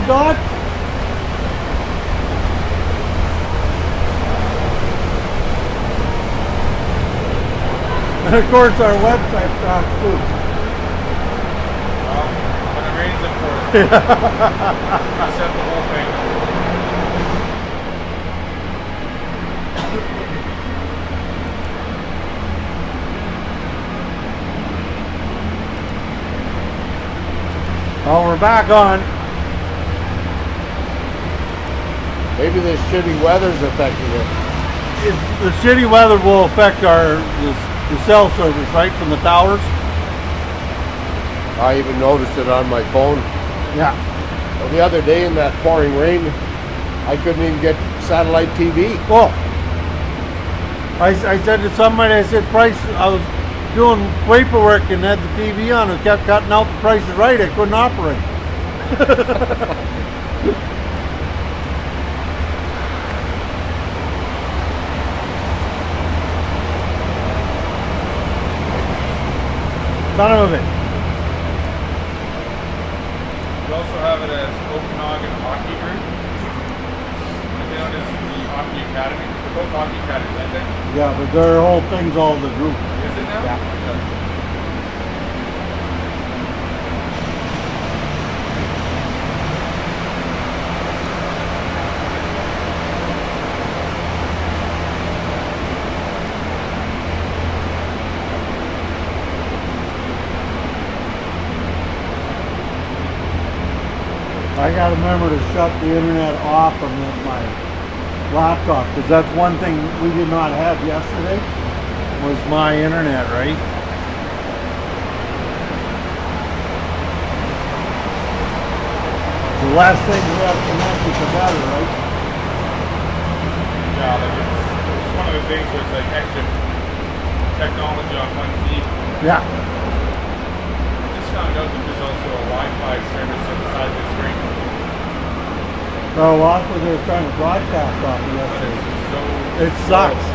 Doc? And of course our website crashed too. Well, when it rains, of course. Reset the whole thing. Well, we're back on. Maybe this shitty weather's affecting it. The shitty weather will affect the cell service, right, from the towers. I even noticed it on my phone. Yeah. Well, the other day in that pouring rain, I couldn't even get satellite TV. Well, I said to somebody, I said, Price, I was doing paperwork and had the TV on and kept cutting out the Price is Right. I couldn't operate. Son of a bitch. We also have it as Okanagan Hockey Group. And known as the Hockey Academy. They're both hockey academies, aren't they? Yeah, but their whole thing's all the group. Is it now? Yeah. Okay. I gotta remember to shut the internet off from my laptop, because that's one thing we did not have yesterday, was my internet, right? The less things we have connected, the better, right? Yeah, like it's one of the things where it's like extra technology on one feed. Yeah. I just found out that there's also a Wi-Fi service inside this ring. So that's what they were trying to broadcast off of But yesterday. it's just so It sucks.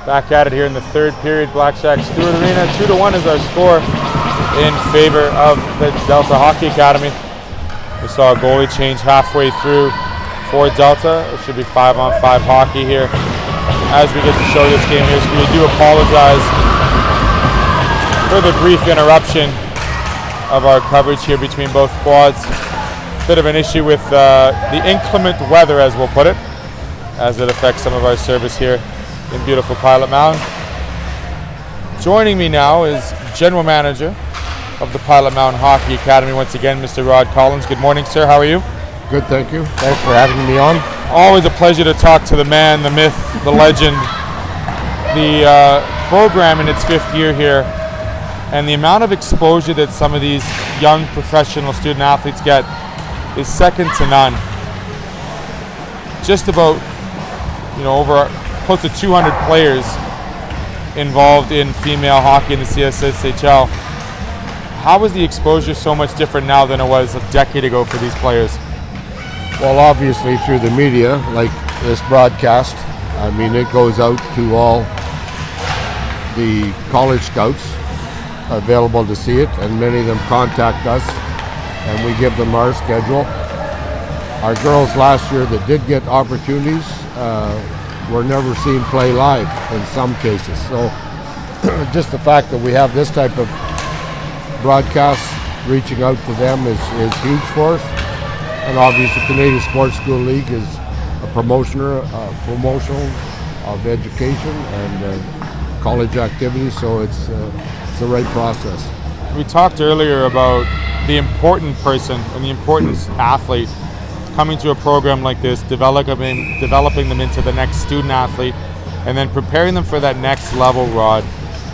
Back at it here in the third period. Black Shack Stewart Arena. 2-1 is our score in favor of the Delta Hockey Academy. We saw a goalie change halfway through for Delta. It should be 5-on-5 hockey here as we get to show this game here. So we do apologize for the brief interruption of our coverage here between both quads. Bit of an issue with the inclement weather, as we'll put it, as it affects some of our service here in beautiful Pilot Mountain. Joining me now is General Manager of the Pilot Mountain Hockey Academy once again, Mr. Rod Collins. Good morning, sir. How are you? Good, thank you. Thanks for having me on. Always a pleasure to talk to the man, the myth, the legend. The program in its 5th year here, and the amount of exposure that some of these young professional student athletes get is second to none. Just about, over close to 200 players involved in female hockey in the CSSHL. How is the exposure so much different now than it was a decade ago for these players? Well, obviously through the media, like this broadcast. I mean, it goes out to all the college scouts available to see it, and many of them contact us, and we give them our schedule. Our girls last year that did get opportunities were never seen play live in some cases. So just the fact that we have this type of broadcast reaching out to them is huge for us. And obviously the Canadian Sports School League is a promotional of education and college activities, so it's the right process. We talked earlier about the important person and the important athlete coming to a program like this, developing them into the next student athlete, and then preparing them for that next level, Rod.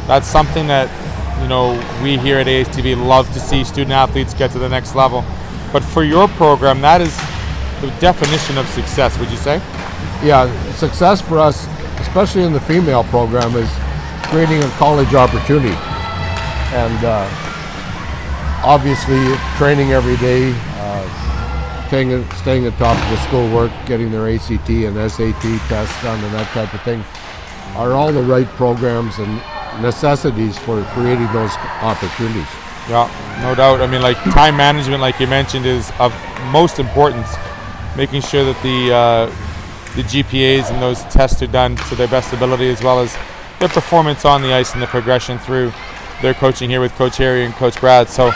That's something that we here at ASTV love to see student athletes get to the next level. But for your program, that is the definition of success, would you say? Yeah, success for us, especially in the female program, is creating a college opportunity. And obviously training every day, staying at top of the schoolwork, getting their ACT and SAT tests done and that type of thing are all the right programs and necessities for creating those opportunities. Yeah, no doubt. I mean, like time management, like you mentioned, is of most importance. Making sure that the GPAs and those tests are done to their best ability, as well as their performance on the ice and the progression through their coaching here with Coach Harry and Coach Brad. So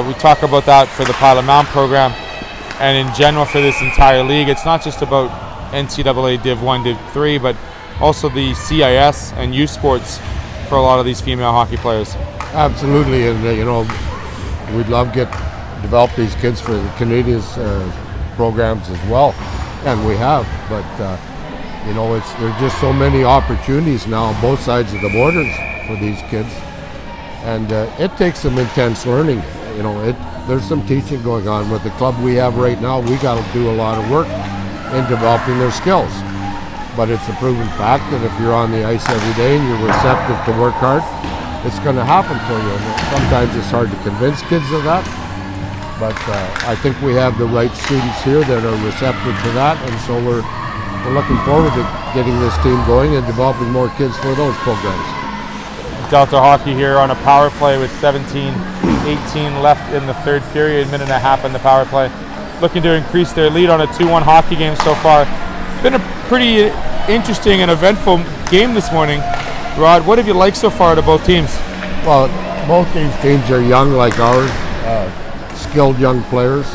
we talk about that for the Pilot Mountain program, and in general for this entire league. It's not just about NCAA Div 1, Div 3, but also the CIS and youth sports for a lot of these female hockey players. Absolutely, and we'd love to develop these kids for the Canadians programs as well, and we have. But there's just so many opportunities now on both sides of the borders for these kids, and it takes some intense learning. There's some teaching going on with the club we have right now. We got to do a lot of work in developing their skills. But it's a proven fact that if you're on the ice every day and you're receptive to work hard, it's going to happen for you. And sometimes it's hard to convince kids of that. But I think we have the right students here that are receptive to that. And so we're looking forward to getting this team going and developing more kids for those programs. Delta Hockey here on a power play with 17-18 left in the third period, minute and a half in the power play. Looking to increase their lead on a 2-1 hockey game so far. Been a pretty interesting and eventful game this morning. Rod, what have you liked so far to both teams? Well, both these teams are young like ours, skilled young players,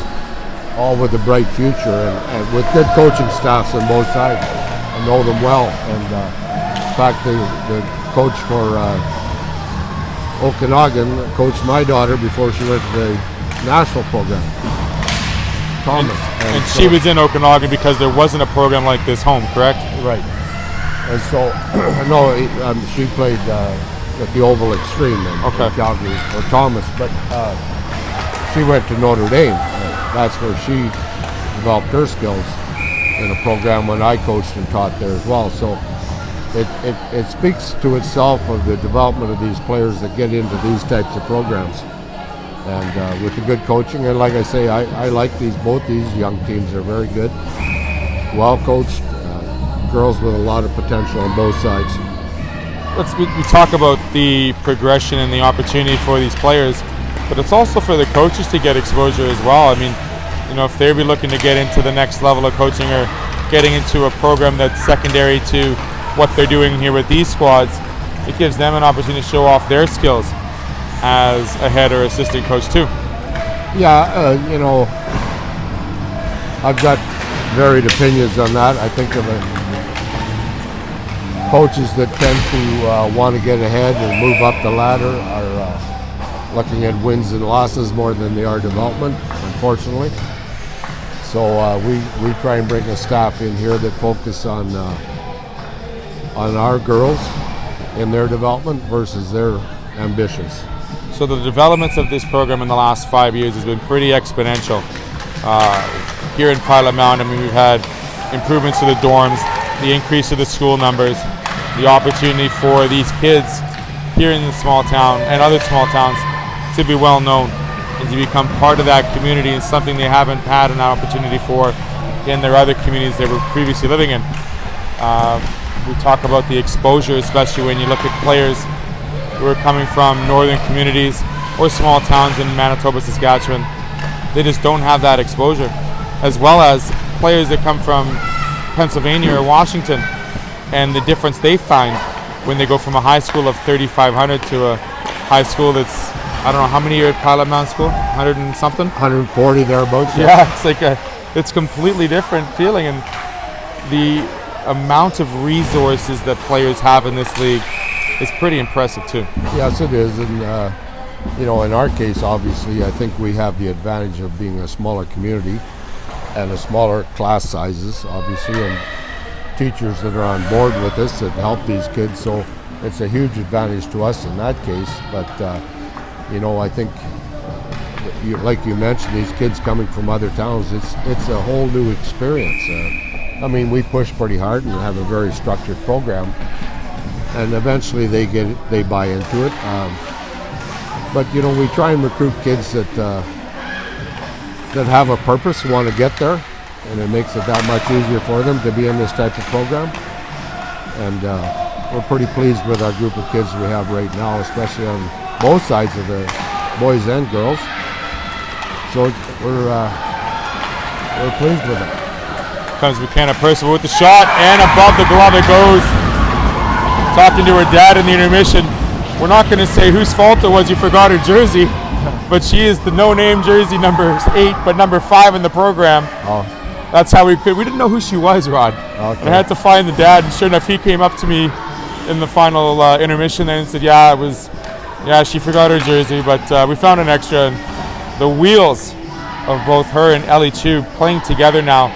all with a bright future, and with good coaching staffs on both sides. I know them well, and in fact the coach for Okanagan coached my daughter before she went to the national program, Thomas. And she was in Okanagan because there wasn't a program like this home, correct? Right. And so, no, she played at the Oval Extreme in Calgary for Thomas, but she went to Notre Dame. That's where she developed her skills in a program when I coached and taught there as well. So it speaks to itself of the development of these players that get into these types of programs. And with the good coaching, and like I say, I like both these young teams. They're very good, well coached, girls with a lot of potential on both sides. we talk about the progression and the opportunity for these players, but it's also for the coaches to get exposure as well. I mean, if they'll be looking to get into the next level of coaching or getting into a program that's secondary to what they're doing here with these squads, it gives them an opportunity to show off their skills as a head or assistant coach too. Yeah, I've got varied opinions on that. I think of it. Coaches that tend to want to get ahead and move up the ladder are looking at wins and losses more than they are development, unfortunately. So we try and bring a staff in here that focus on our girls in their development versus their ambitions. So the developments of this program in the last 5 years has been pretty exponential. Here in Pilot Mountain, we've had improvements to the dorms, the increase of the school numbers, the opportunity for these kids here in the small town and other small towns to be well known and to become part of that community, and something they haven't had an opportunity for in their other communities they were previously living in. We talk about the exposure, especially when you look at players who are coming from northern communities or small towns in Manitoba, Saskatchewan. They just don't have that exposure, as well as players that come from Pennsylvania or Washington, and the difference they find when they go from a high school of 3,500 to a high school that's, I don't know, how many are at Pilot Mountain School? 100 and something? 140 thereabouts. Yeah, it's completely different feeling, and the amount of resources that players have in this league is pretty impressive too. Yes, it is, and in our case, obviously, I think we have the advantage of being a smaller community and a smaller class sizes, obviously, and teachers that are on board with us that help these kids. So it's a huge advantage to us in that case. But I think, like you mentioned, these kids coming from other towns, it's a whole new experience. We push pretty hard and have a very structured program, and eventually they buy into it. But we try and recruit kids that have a purpose, want to get there, and it makes it that much easier for them to be in this type of program. And we're pretty pleased with our group of kids we have right now, especially on both sides of the boys and girls. So we're pleased with it. Comes McKenna Percival with the shot, and above the glove it goes. Talking to her dad in the intermission, we're not going to say whose fault it was you forgot her jersey, but she is the no-name jersey number 8, but number 5 in the program. Oh. That's how we didn't know who she was, Rod. Okay. And I had to find the dad, and sure enough, he came up to me in the final intermission there and said, she forgot her jersey, but we found an extra. And the wheels of both her and Ellie Chu playing together now,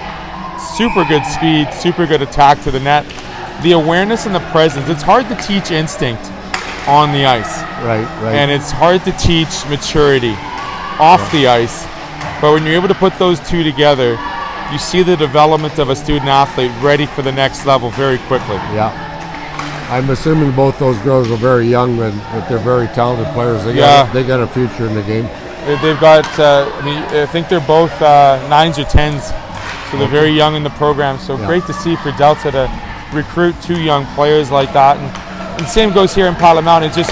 super good speed, super good attack to the net. The awareness and the presence, it's hard to teach instinct on the ice. Right. And it's hard to teach maturity off the ice. But when you're able to put those two together, you see the development of a student athlete ready for the next level very quickly. Yeah. I'm assuming both those girls are very young, but they're very talented players. They got a future in the game. They've got, I think they're both 9s or 10s, so they're very young in the program. So great to see for Delta to recruit 2 young players like that. And same goes here in Pilot Mountain. It's just,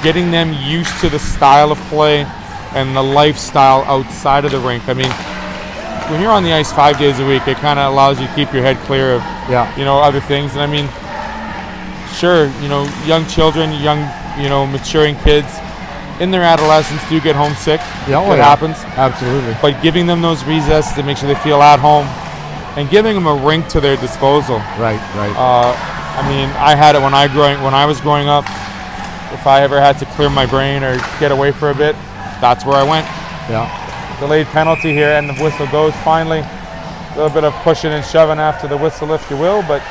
getting them used to the style of play and the lifestyle outside of the rink. When you're on the ice 5 days a week, it kind of allows you to keep your head clear of, other things. And sure, young children, maturing kids in their adolescence do get homesick. It happens. Absolutely. But giving them those recesses to make sure they feel at home and giving them a rink to their disposal. Right. I had it when I was growing up. If I ever had to clear my brain or get away for a bit, that's where I went. Yeah. Delayed penalty here, and the whistle goes finally. A little bit of pushing and shoving after the whistle, if you will, but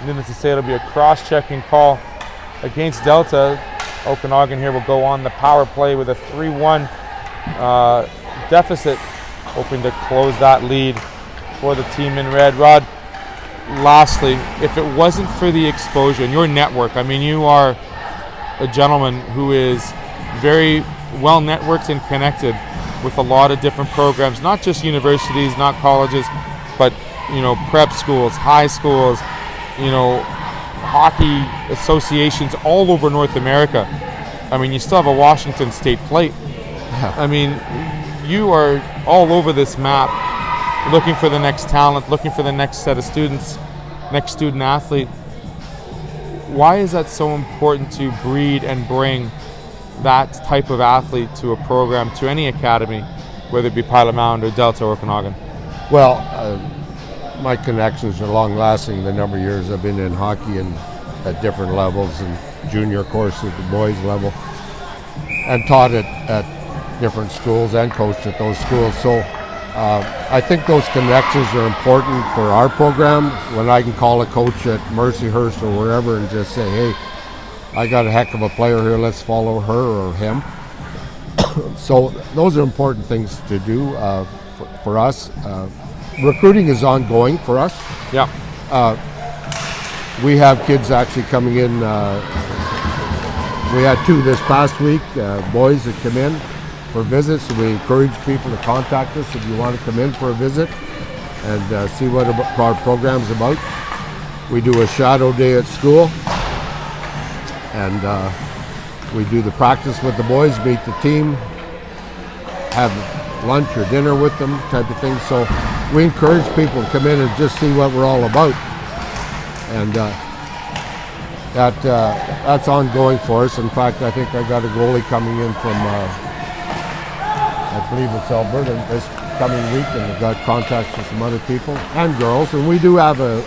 needless to say, it'll be a cross-checking call against Delta. Okanagan here will go on the power play with a 3-1 deficit, hoping to close that lead for the team in red. Rod, lastly, if it wasn't for the exposure and your network, you are a gentleman who is very well networked and connected with a lot of different programs, not just universities, not colleges, but prep schools, high schools, hockey associations all over North America. I mean, you still have a Washington State plate. I mean, you are all over this map looking for the next talent, looking for the next set of students, next student athlete. Why is that so important to breed and bring that type of athlete to a program, to any academy, whether it be Pilot Mountain or Delta or Okanagan? Well, my connections are long-lasting. The number of years I've been in hockey and at different levels, and junior course at the boys level, and taught it at different schools and coached at those schools. So I think those connections are important for our program. When I can call a coach at Mercyhurst or wherever and just say, hey, I got a heck of a player here, let's follow her or him. So those are important things to do for us. Recruiting is ongoing for us. Yeah. We have kids actually coming in. We had 2 this past week, boys that come in for visits. So we encourage people to contact us if you want to come in for a visit and see what our program's about. We do a shadow day at school, and we do the practice with the boys, meet the team, have lunch or dinner with them, type of thing. So we encourage people to come in and just see what we're all about, and that's ongoing for us. In fact, I think I got a goalie coming in from, I believe it's Alberta this coming week, and we've got contacts with some other people and girls, and we do have a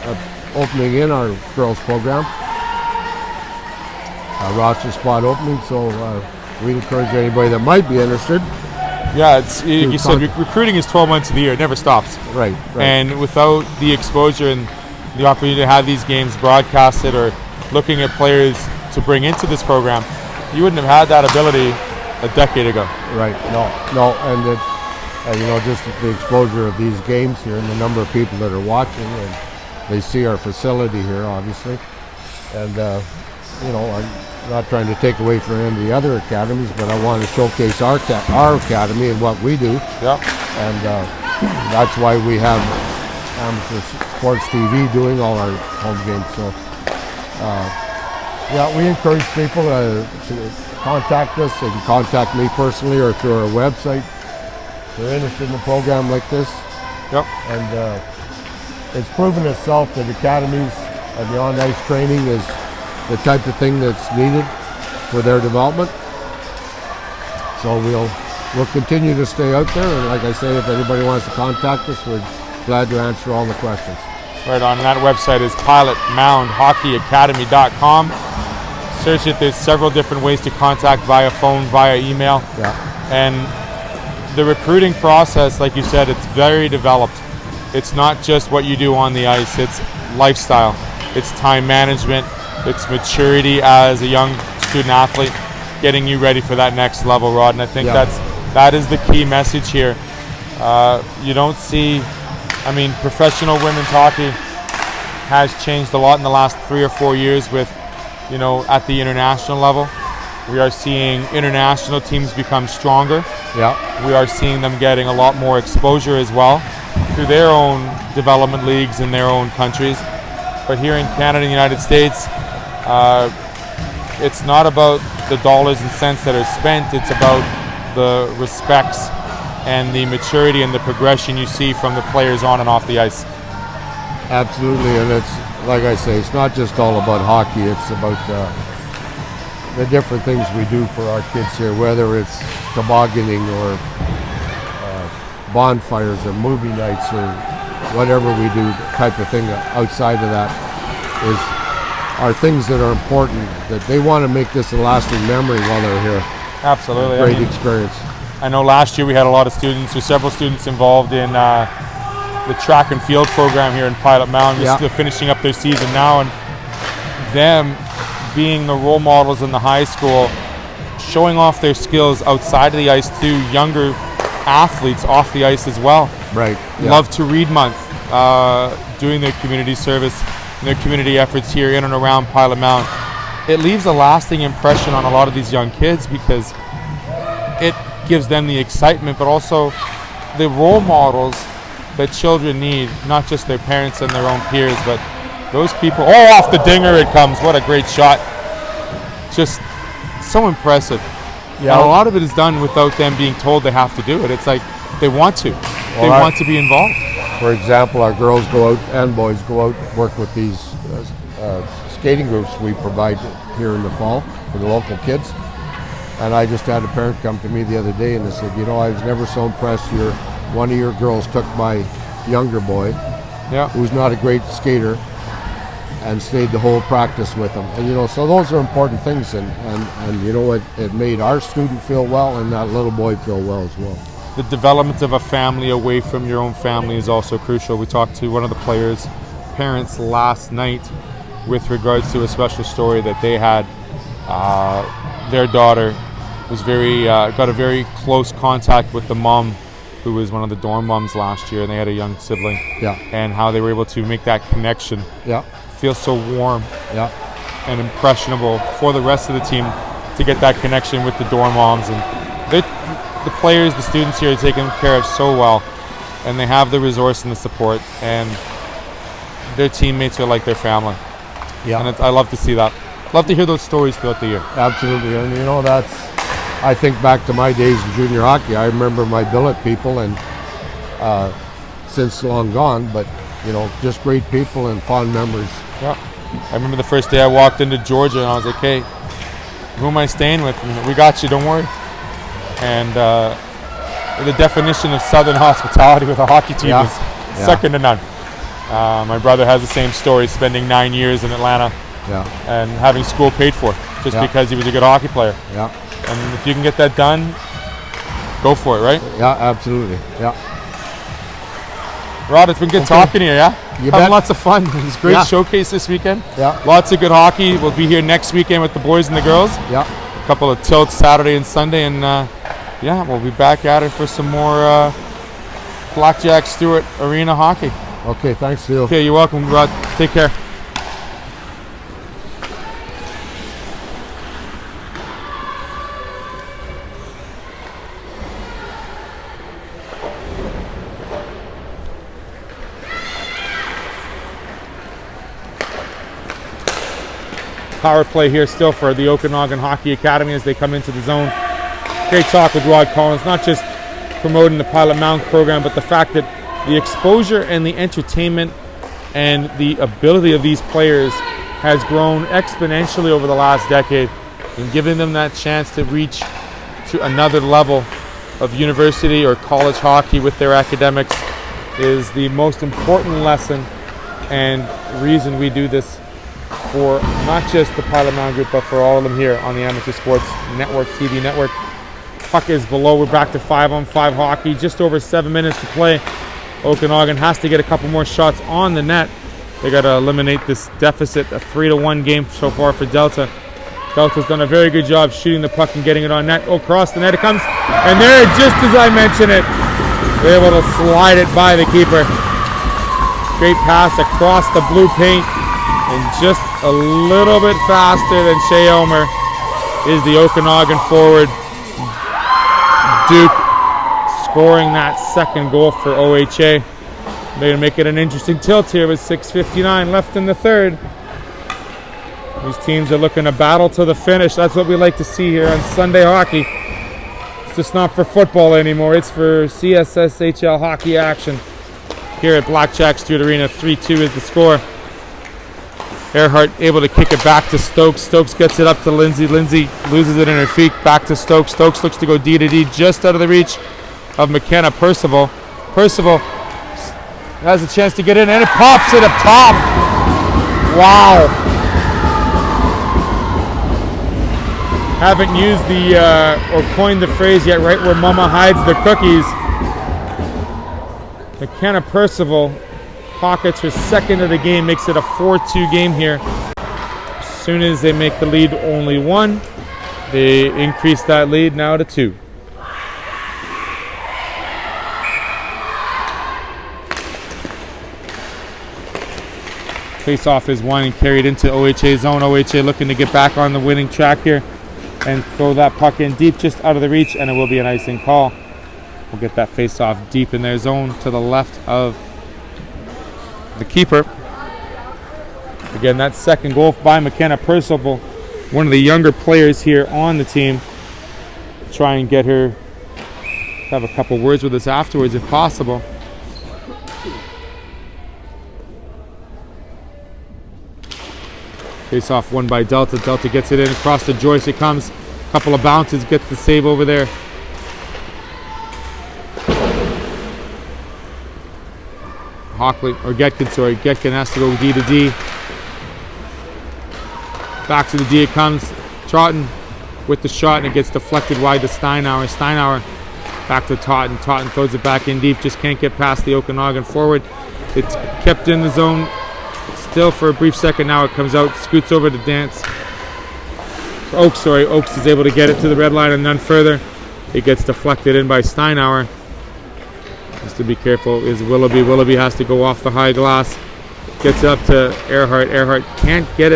opening in our girls program, a roster spot opening, so we'd encourage anybody that might be interested. Yeah, it's, you said recruiting is 12 months of the year. It never stops. Right. And without the exposure and the opportunity to have these games broadcasted or looking at players to bring into this program, you wouldn't have had that ability a decade ago. Right. No, and just the exposure of these games here and the number of people that are watching, and they see our facility here, obviously, and I'm not trying to take away from any of the other academies, but I want to showcase our academy and what we do. Yeah. And that's why we have Amateur Sports TV doing all our home games. So, we encourage people to contact us. They can contact me personally or through our website if they're interested in a program like this. Yep. And it's proven itself that academies and the on-ice training is the type of thing that's needed for their development. So we'll continue to stay out there, and like I say, if anybody wants to contact us, we're glad to answer all the questions. Right on. And that website is pilotmoundhockeyacademy.com. Search it. There's several different ways to contact via phone, via email. Yeah. And the recruiting process, like you said, it's very developed. It's not just what you do on the ice. It's lifestyle. It's time management. It's maturity as a young student athlete, getting you ready for that next level, Rod. And I think that is the key message here. You don't see, professional women's hockey has changed a lot in the last 3 or 4 years with, at the international level. We are seeing international teams become stronger. Yeah. We are seeing them getting a lot more exposure as well through their own development leagues in their own countries. But here in Canada and the United States, it's not about the dollars and cents that are spent. It's about the respects and the maturity and the progression you see from the players on and off the ice. Absolutely, and it's like I say, it's not just all about hockey. It's about the different things we do for our kids here, whether it's tobogganing or bonfires or movie nights or whatever we do, type of thing outside of that are things that are important, that they want to make this a lasting memory while they're here. Absolutely. Great experience. I know last year we had a lot of students, or several students involved in the track and field program here in Pilot Mountain. They're still finishing up their season now, and them being the role models in the high school, showing off their skills outside of the ice to younger athletes off the ice as well. Right. Yeah. Love to Read Month, doing their community service and their community efforts here in and around Pilot Mountain. It leaves a lasting impression on a lot of these young kids because it gives them the excitement, but also the role models that children need, not just their parents and their own peers, but Those people, oh, off the dinger it comes. What a great shot. Just so impressive. Yeah. And a lot of it is done without them being told they have to do it. It's like they want to. They want to be involved. For example, our girls go out and boys go out work with these skating groups we provide here in the fall for the local kids. And I just had a parent come to me the other day and they said, you know, I was never so impressed. One of your girls took my younger boy, who's not a great skater, and stayed the whole practice with him. And you know, so those are important things, and you know, it made our student feel well and that little boy feel well as well. The development of a family away from your own family is also crucial. We talked to one of the players' parents last night with regards to a special story that they had. Their daughter was got a very close contact with the mom, who was one of the dorm moms last year, and they had a young sibling. Yeah. And how they were able to make that connection. Yeah. Feel so warm. Yeah. And impressionable for the rest of the team to get that connection with the dorm moms. And the players, the students here are taken care of so well, and they have the resource and the support, and their teammates are like their family. Yeah. And I love to see that. Love to hear those stories throughout the year. Absolutely. And you know, I think back to my days in junior hockey. I remember my billet people, and since long gone, but you know, just great people and fond memories. Yeah. I remember the first day I walked into Georgia and I was like, hey, who am I staying with? And we got you, don't worry. And the definition of Southern hospitality with a hockey team is second to none. My brother has the same story, spending 9 years in Atlanta and having school paid for just because he was a good hockey player. Yeah. And if you can get that done, go for it, right? Yeah, absolutely. Yeah. Rod, it's been good talking to you, yeah? Having lots of fun. It's a great showcase this weekend. Yeah. Lots of good hockey. We'll be here next weekend with the boys and the girls. Yeah. A couple of tilts Saturday and Sunday, and we'll be back at it for some more Blackjack Stewart Arena hockey. Okay, thanks, Theo. Okay, you're welcome, Rod. Take care. Power play here still for the Okanagan Hockey Academy as they come into the zone. Great talk with Rod Collins, not just promoting the Pilot Mountain program, but the fact that the exposure and the entertainment and the ability of these players has grown exponentially over the last decade, and giving them that chance to reach to another level of university or college hockey with their academics is the most important lesson and reason we do this for not just the Pilot Mountain Group, but for all of them here on the Amateur Sports Network, TV network. Puck is below. We're back to 5-on-5 hockey. Just over 7 minutes to play. Okanagan has to get a couple more shots on the net. They got to eliminate this deficit, a 3-1 game so far for Delta. Delta's done a very good job shooting the puck and getting it on net. Oh, across the net it comes. And there, just as I mentioned it, they're able to slide it by the keeper. Great pass across the blue paint. And just a little bit faster than Shea Omer is the Okanagan forward. Duke scoring that second goal for OHA. They're going to make it an interesting tilt here with 6:59 left in the third. These teams are looking to battle to the finish. That's what we like to see here on Sunday hockey. It's just not for football anymore. It's for CSSHL hockey action here at Blackjack Stewart Arena. 3-2 is the score. Earhart able to kick it back to Stokes. Stokes gets it up to Lindsay. Lindsay loses it in her feet. Back to Stokes. Stokes looks to go D to D, just out of the reach of McKenna Percival. Percival has a chance to get in, and it pops it up top. Wow. Haven't used or coined the phrase yet, right where Mama hides the cookies. McKenna Percival pockets her second of the game, makes it a 4-2 game here. As soon as they make the lead only one, they increase that lead now to 2. Face-off is won and carried into OHA zone. OHA looking to get back on the winning track here and throw that puck in deep, just out of the reach, and it will be an icing call. We'll get that face-off deep in their zone to the left of the keeper. Again, that second goal by McKenna Percival, one of the younger players here on the team. Try and get her to have a couple words with us afterwards if possible. Face off won by Delta. Delta gets it in across to Joyce. It comes. A couple of bounces. Gets the save over there. Getkin has to go D to D. Back to the D it comes. Troughton with the shot, and it gets deflected wide to Steinauer. Steinauer back to Totten. Totten throws it back in deep. Just can't get past the Okanagan forward. It's kept in the zone still for a brief second. Now it comes out, scoots over to Dance. Oakes is able to get it to the red line and none further. It gets deflected in by Steinauer. Has to be careful is Willoughby. Willoughby has to go off the high glass. Gets it up to Earhart. Earhart can't get it